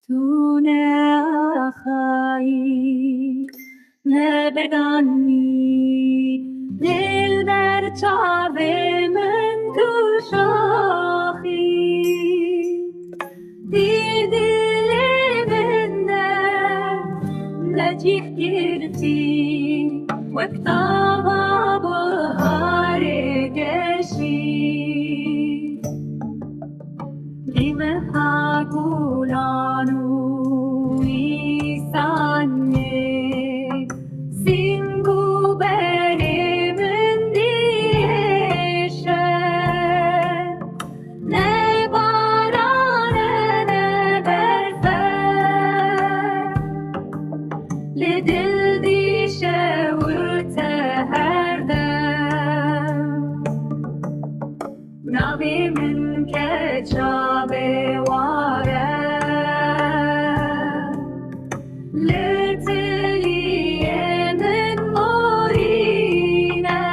تونه آخایی نبگانی دل در چاوه من تو شاخی دیر دل من نجیب گرتی وقتا بهار گشی Lime hagulanu isanye singu benim diyeshe ne barane ne berfe le dil dişe vurte herdem nabi min keçabe vare leteliye min morine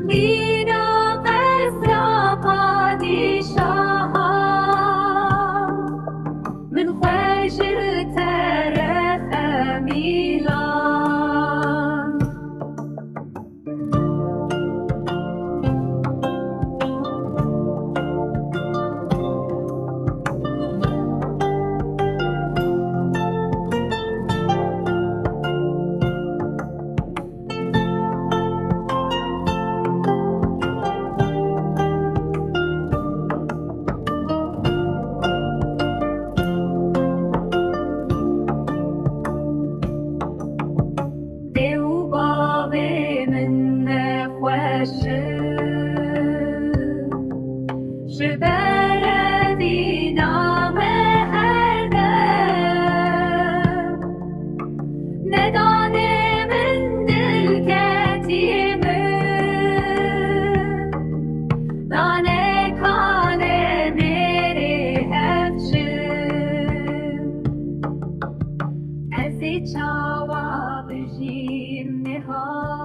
mina qesra padişaha min khweş teref milan Çava bejim nihal